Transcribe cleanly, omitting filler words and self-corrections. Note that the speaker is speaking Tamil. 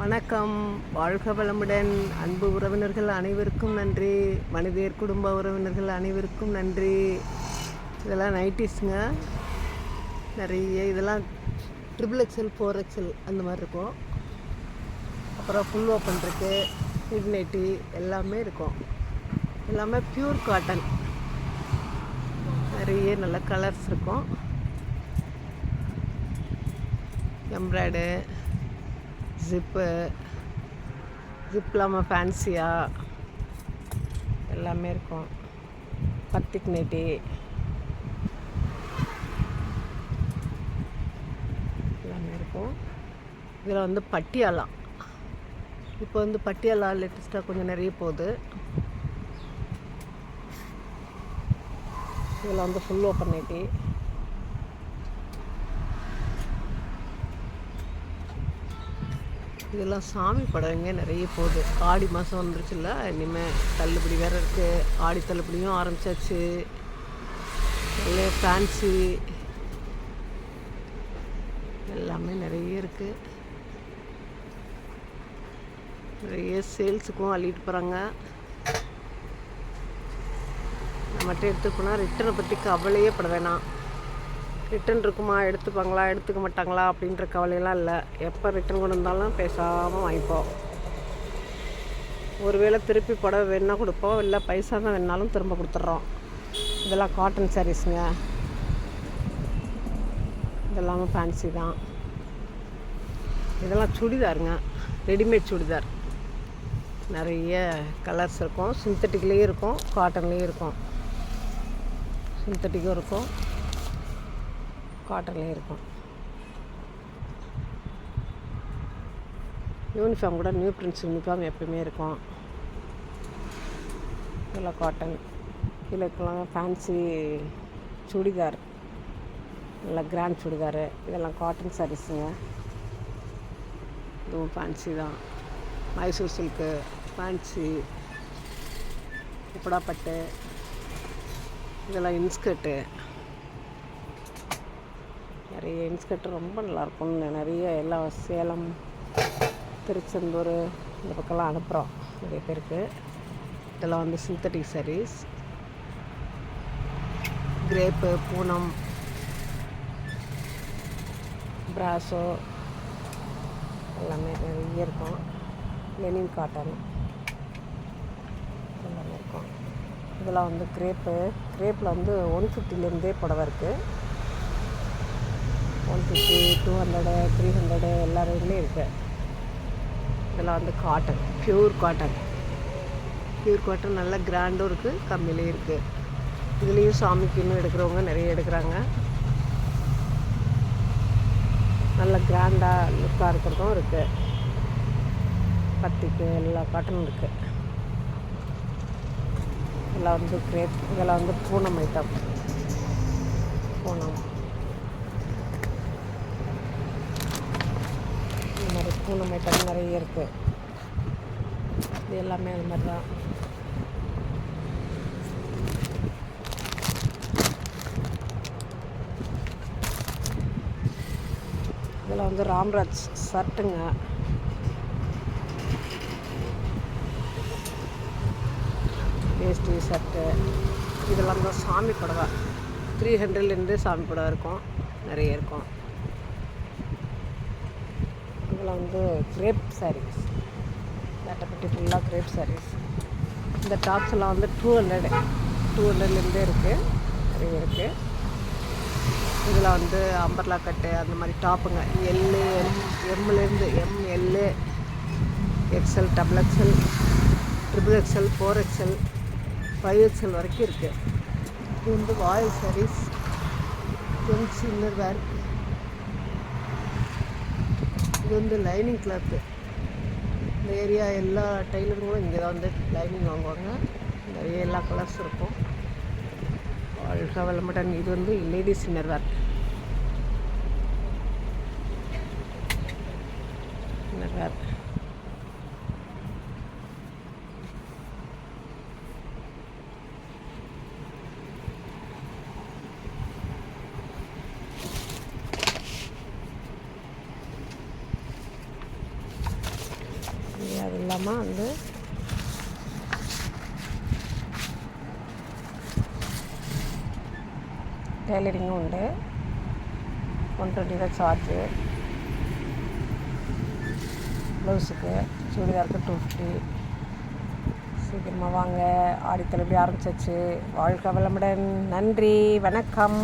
வணக்கம். வாழ்க வளமுடன். அன்பு உறவினர்கள் அனைவருக்கும் நன்றி. மனிதர் குடும்ப உறவினர்கள் அனைவருக்கும் நன்றி. இதெல்லாம் நைட்டிஸுங்க. நிறைய இதெல்லாம் XXL 4XL அந்த மாதிரி இருக்கும். அப்புறம் ஃபுல் ஓப்பன் இருக்குது, மிட் நைட்டி எல்லாமே இருக்கும். எல்லாமே ப்யூர் காட்டன். நிறைய நல்ல கலர்ஸ் இருக்கும். எம்ப்ராய்டு, ஜிப் இல்லாமல் ஃபேன்சியாக எல்லாமே இருக்கும். பத்திக் நைட்டி எல்லாமே இருக்கும். இதில் வந்து பட்டியாலா, இப்போ வந்து பட்டியாலா லேட்டஸ்ட்டாக கொஞ்சம் நிறைய போகுது. இதில் வந்து ஃபுல் ஓப்பன் நைட்டி. இதெல்லாம் சாமி படங்க நிறைய போகுது. ஆடி மாதம் வந்துருச்சுல்ல, இனிமேல் தள்ளுபடி வேறு இருக்குது. ஆடி தள்ளுபடியும் ஆரம்பித்தாச்சு. நிறைய ஃபேன்சி எல்லாமே நிறைய இருக்குது. நிறைய சேல்ஸுக்கும் அள்ளிட்டு போகிறாங்க. நம்மகிட்ட எடுத்து போனால் ரிட்டனை பற்றி கவலையே பட வேணாம். ரிட்டன் இருக்குமா, எடுத்துப்பாங்களா எடுத்துக்க மாட்டாங்களா அப்படின்ற கவலையெல்லாம் இல்லை. எப்போ ரிட்டன் கொண்டு வந்தாலும் பேசாமல் வாங்கிப்போம். ஒருவேளை திருப்பி புடவை வேணுன்னா கொடுப்போம், இல்லை பைசா தான் வேணாலும் திரும்ப கொடுத்துட்றோம். இதெல்லாம் காட்டன் சாரீஸுங்க. இதெல்லாமே ஃபேன்சி தான். இதெல்லாம் சுடிதாருங்க, ரெடிமேட் சுடிதார். நிறைய கலர்ஸ் இருக்கும். சிந்தட்டிக்லேயும் இருக்கும், காட்டன்லேயும் இருக்கும். சிந்தட்டிக்கும் இருக்கும், காட்டன்லேயும் இருக்கும். யூனிஃபார்ம் கூட நியூ பிரின்ஸ் யூனிஃபார்ம் எப்பவுமே இருக்கும். இதெல்லாம் காட்டன். இதுக்கெல்லாம் ஃபேன்சி சுடிதார், நல்லா கிராண்ட் சுடிதாரு. இதெல்லாம் காட்டன் சாரீஸுங்க. இதுவும் ஃபேன்சி தான். மைசூர் சில்க்கு, ஃபேன்சி, உப்படாப்பட்டு. இதெல்லாம் இன்ஸ்கர்ட்டு. நிறைய இன்ஸ்கர்ட்டு ரொம்ப நல்லாயிருக்கும். நிறைய எல்லாம் சேலம், திருச்செந்தூர் இந்த பக்கம்லாம் அனுப்புகிறோம் நிறைய பேருக்கு. இதெல்லாம் வந்து சிந்தட்டிக் சாரீஸ். கிரேப்பு, பூனம், பிராசோ எல்லாமே நிறைய இருக்கும். லெனின் காட்டன் எல்லாமே இருக்கும். இதெல்லாம் வந்து கிரேப்பில் வந்து 150லேருந்தே புடவை இருக்குது. 150, 200, 300 எல்லா ரேட்லேயும் இருக்குது. இதெல்லாம் வந்து cotton, pure cotton. Pure cotton நல்ல கிராண்டும் இருக்குது, கம்மியிலையும் இருக்குது. இதுலேயும் சாமிக்கு இன்னும் எடுக்கிறவங்க நிறைய எடுக்கிறாங்க. நல்ல கிராண்டாக லுக்காக இருக்கிறதும் இருக்குது. பத்திக்கு எல்லா காட்டனும் இருக்குது. இதெல்லாம் வந்து கிரேப். இதெல்லாம் வந்து பூனம் ஐட்டம். பூனம் இந்த மாதிரி பூனம் ஐட்டம் நிறைய இருக்குது. இது எல்லாமே அது மாதிரி தான். இதில் வந்து ராம்ராஜ் ஷர்ட்டுங்க. வேஷ்டி, ஷர்ட்டு. இதெல்லாம் தான் சாமி புடவை. 300லேருந்து சாமி புடவை இருக்கும், நிறைய இருக்கும். இதில் வந்து கிரேப் சாரீஸ். பேட்டப்பட்டி ஃபுல்லாக கிரேப் சாரீஸ். இந்த டாப்ஸ் எல்லாம் வந்து 200லேருந்தே இருக்குது, நிறைய இருக்குது. இதில் வந்து அம்பர்லா கட்டு அந்த மாதிரி டாப்புங்க. எம்லேருந்து ML, XL, XXL, XXL, 4XL, 5XL வரைக்கும் இருக்குது. இது வந்து வாயில் சாரீஸ், ஜென்ஸ் இன்னர் வேர். இது வந்து லைனிங் கிளாத்து. இந்த ஏரியா எல்லா டெய்லருங்களும் இங்கே தான் வந்து லைனிங் வாங்குவாங்க. நிறைய எல்லா கலர்ஸ் இருக்கும். வாழ்க வளமுடன். இது வந்து ladies inner wear. Inner wear. இல்லாமல் வந்து டெய்லரிங்கும் உண்டு. 120 தான் சார்ஜு. ப்ளவுஸுக்கு, சுடிதாருக்கு 250. சீக்கிரமாக வாங்க, ஆடி தள்ளுபடி ஆரம்பிச்சாச்சு. வாழ்க வளமுடன். நன்றி, வணக்கம்.